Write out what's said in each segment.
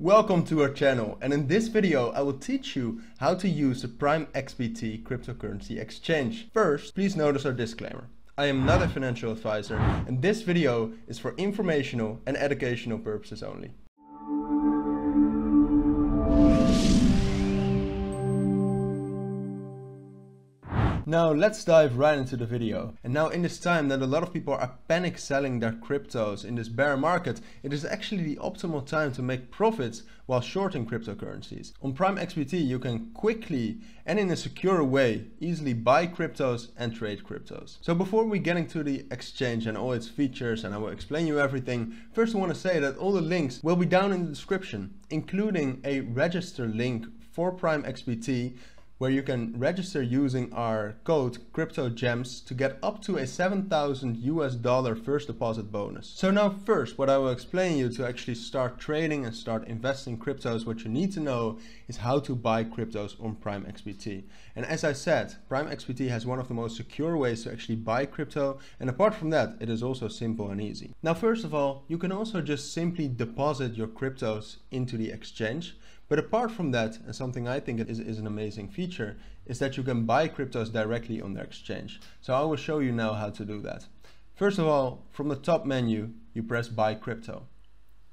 Welcome to our channel, and in this video I will teach you how to use the PrimeXBT cryptocurrency exchange. First, please notice our disclaimer. I am not a financial advisor, and this video is for informational and educational purposes only. Now let's dive right into the video. And now in this time that a lot of people are panic selling their cryptos in this bear market, it is actually the optimal time to make profits while shorting cryptocurrencies. On PrimeXBT you can quickly and in a secure way easily buy cryptos and trade cryptos. So before we get into the exchange and all its features, and I will explain you everything, first I want to say that all the links will be down in the description, including a register link for PrimeXBT, where you can register using our code CryptoGems to get up to a $7,000 first deposit bonus. So now first, what I will explain you to actually start trading and start investing cryptos, what you need to know is how to buy cryptos on PrimeXBT. And as I said, PrimeXBT has one of the most secure ways to actually buy crypto, and apart from that, it is also simple and easy. Now first of all, you can also just simply deposit your cryptos into the exchange. But apart from that, and something I think is an amazing feature, is that you can buy cryptos directly on their exchange. So I will show you now how to do that. First of all, from the top menu, you press buy crypto.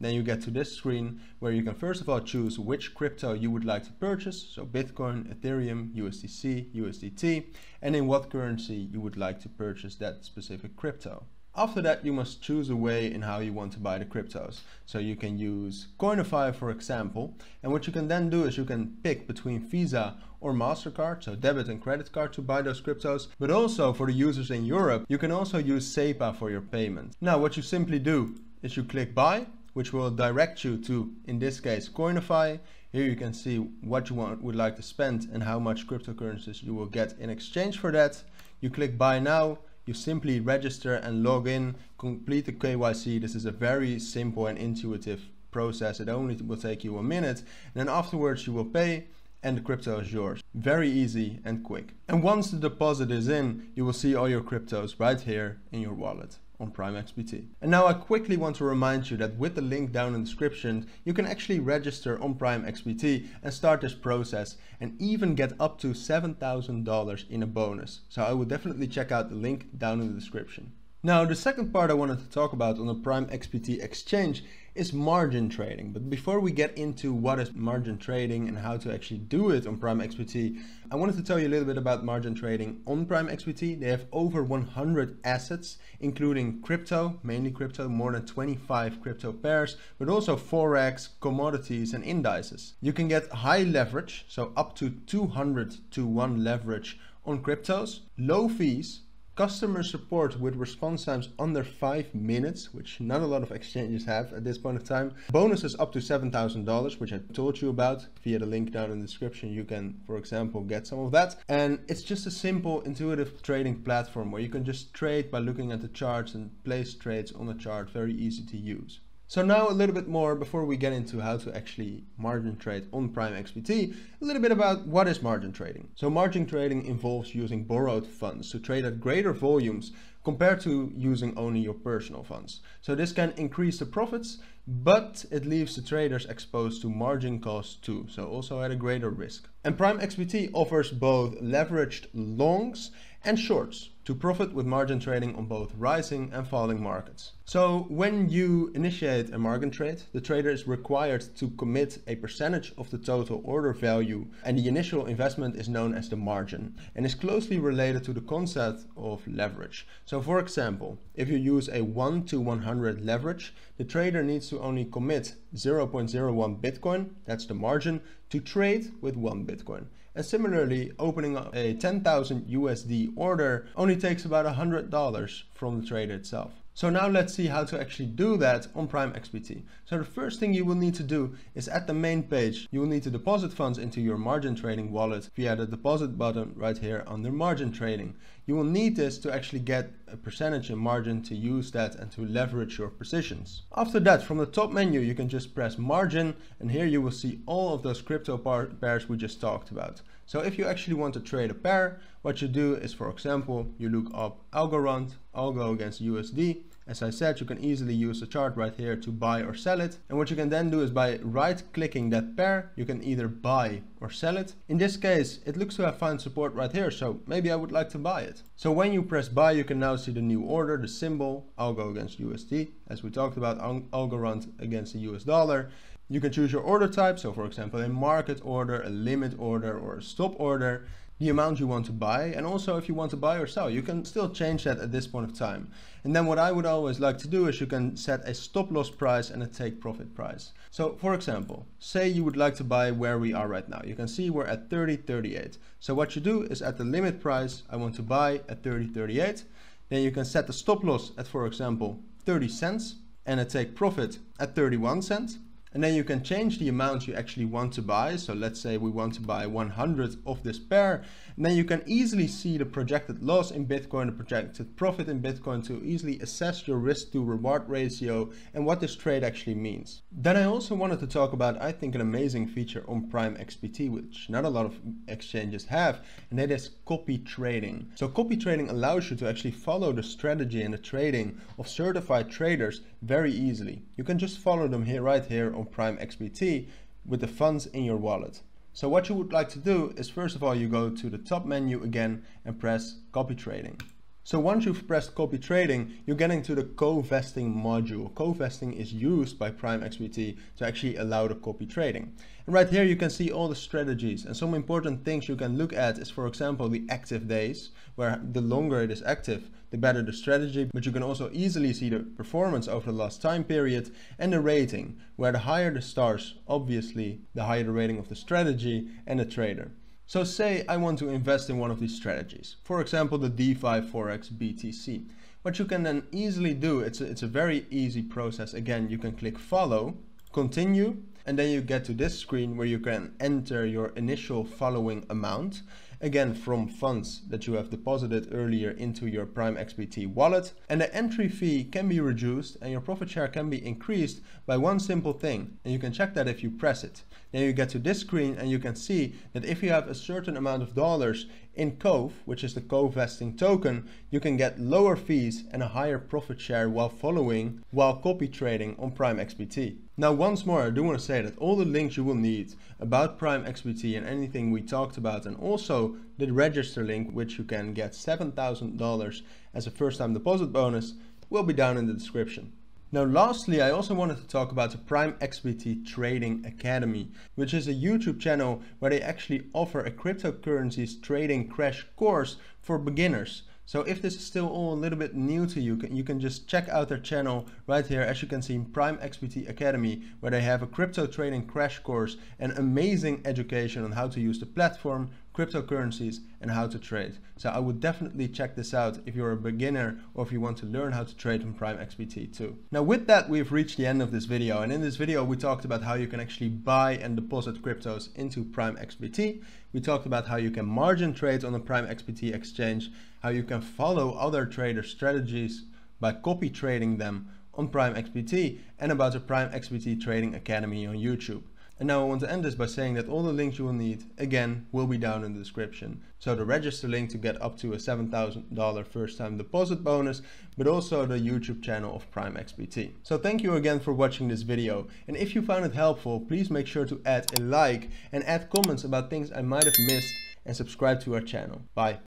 Then you get to this screen where you can first of all choose which crypto you would like to purchase. So Bitcoin, Ethereum, USDC, USDT, and in what currency you would like to purchase that specific crypto. After that, you must choose a way in how you want to buy the cryptos. So you can use Coinify, for example, and what you can then do is you can pick between Visa or MasterCard, so debit and credit card, to buy those cryptos. But also for the users in Europe, you can also use SEPA for your payment. Now what you simply do is you click buy, which will direct you to, in this case, Coinify. Here you can see what you would like to spend and how much cryptocurrencies you will get in exchange for that. You click buy now. You simply register and log in, complete the KYC. This is a very simple and intuitive process. It only will take you a minute. And then afterwards you will pay and the crypto is yours. Very easy and quick. And once the deposit is in, you will see all your cryptos right here in your wallet on PrimeXBT. And now I quickly want to remind you that with the link down in the description, you can actually register on PrimeXBT and start this process and even get up to $7,000 in a bonus. So I would definitely check out the link down in the description. Now the second part I wanted to talk about on the PrimeXBT exchange is margin trading. But before we get into what is margin trading and how to actually do it on PrimeXBT, I wanted to tell you a little bit about margin trading on PrimeXBT. They have over 100 assets, including crypto, mainly crypto, more than 25 crypto pairs, but also Forex, commodities and indices. You can get high leverage, so up to 200-to-1 leverage on cryptos, low fees, customer support with response times under 5 minutes, which not a lot of exchanges have at this point of time. Bonuses up to $7,000, which I told you about. Via the link down in the description, you can, for example, get some of that. And it's just a simple, intuitive trading platform where you can just trade by looking at the charts and place trades on the chart. Very easy to use. So now a little bit more before we get into how to actually margin trade on PrimeXBT, a little bit about what is margin trading. So margin trading involves using borrowed funds to trade at greater volumes compared to using only your personal funds. So this can increase the profits, but it leaves the traders exposed to margin costs too, so also at a greater risk. And PrimeXBT offers both leveraged longs and shorts to profit with margin trading on both rising and falling markets. So when you initiate a margin trade, the trader is required to commit a percentage of the total order value, and the initial investment is known as the margin and is closely related to the concept of leverage. So for example, if you use a 1-to-100 leverage, the trader needs to only commit 0.01 Bitcoin, that's the margin, to trade with 1 Bitcoin. And similarly, opening up a 10,000 USD order only takes about $100 from the trader itself. So now let's see how to actually do that on PrimeXBT. So the first thing you will need to do is at the main page, you will need to deposit funds into your margin trading wallet via the deposit button right here under margin trading. You will need this to actually get a percentage in margin to use that and to leverage your positions. After that, from the top menu, you can just press margin, and here you will see all of those crypto pairs we just talked about. So if you actually want to trade a pair, what you do is, for example, you look up Algorand, Algo against USD, As I said, you can easily use the chart right here to buy or sell it. And what you can then do is by right clicking that pair, you can either buy or sell it. In this case, it looks to have found support right here, so maybe I would like to buy it. So when you press buy, you can now see the new order, the symbol, algo against USD, as we talked about, algorand against the US dollar. You can choose your order type, so for example a market order, a limit order, or a stop order, the amount you want to buy, and also if you want to buy or sell. You can still change that at this point of time. And then what I would always like to do is you can set a stop loss price and a take profit price. So for example, say you would like to buy where we are right now. You can see we're at 30.38. So what you do is at the limit price, I want to buy at 30.38. Then you can set the stop loss at, for example, 30 cents and a take profit at 31 cents. And then you can change the amount you actually want to buy. So let's say we want to buy 100 of this pair. And then you can easily see the projected loss in Bitcoin, the projected profit in Bitcoin, to easily assess your risk to reward ratio and what this trade actually means. Then I also wanted to talk about, I think, an amazing feature on PrimeXBT, which not a lot of exchanges have, and that is copy trading. So copy trading allows you to actually follow the strategy and the trading of certified traders very easily. You can just follow them here, right here on PrimeXBT with the funds in your wallet. So what you would like to do is, first of all, you go to the top menu again and press copy trading. So once you've pressed copy trading, you're getting to the co-vesting module. Co-vesting is used by PrimeXBT to actually allow the copy trading. And right here you can see all the strategies, and some important things you can look at is, for example, the active days, where the longer it is active, the better the strategy, but you can also easily see the performance over the last time period, and the rating, where the higher the stars, obviously the higher the rating of the strategy and the trader. So say I want to invest in one of these strategies, for example the DeFi Forex BTC. What you can then easily do, it's a very easy process. Again, you can click follow, continue, and then you get to this screen where you can enter your initial following amount, again from funds that you have deposited earlier into your PrimeXBT wallet, and the entry fee can be reduced and your profit share can be increased by one simple thing, and you can check that if you press it. Then you get to this screen and you can see that if you have a certain amount of dollars in COVE, which is the co-vesting token, you can get lower fees and a higher profit share while copy trading on PrimeXBT. Now once more, I do want to say that all the links you will need about PrimeXBT and anything we talked about, and also the register link, which you can get $7,000 as a first time deposit bonus, will be down in the description. Now lastly, I also wanted to talk about the PrimeXBT Trading Academy, which is a YouTube channel where they actually offer a cryptocurrencies trading crash course for beginners. So if this is still all a little bit new to you, you can just check out their channel right here. As you can see, PrimeXBT Academy, where they have a crypto trading crash course and amazing education on how to use the platform, cryptocurrencies, and how to trade. So I would definitely check this out if you're a beginner or if you want to learn how to trade on PrimeXBT too. Now with that, we've reached the end of this video, and in this video we talked about how you can actually buy and deposit cryptos into PrimeXBT. We talked about how you can margin trade on the PrimeXBT exchange, how you can follow other trader strategies by copy trading them on PrimeXBT, and about the PrimeXBT Trading Academy on YouTube. And now I want to end this by saying that all the links you will need, again, will be down in the description. So the register link to get up to a $7,000 first time deposit bonus, but also the YouTube channel of PrimeXBT. So thank you again for watching this video. And if you found it helpful, please make sure to add a like and add comments about things I might have missed, and subscribe to our channel. Bye.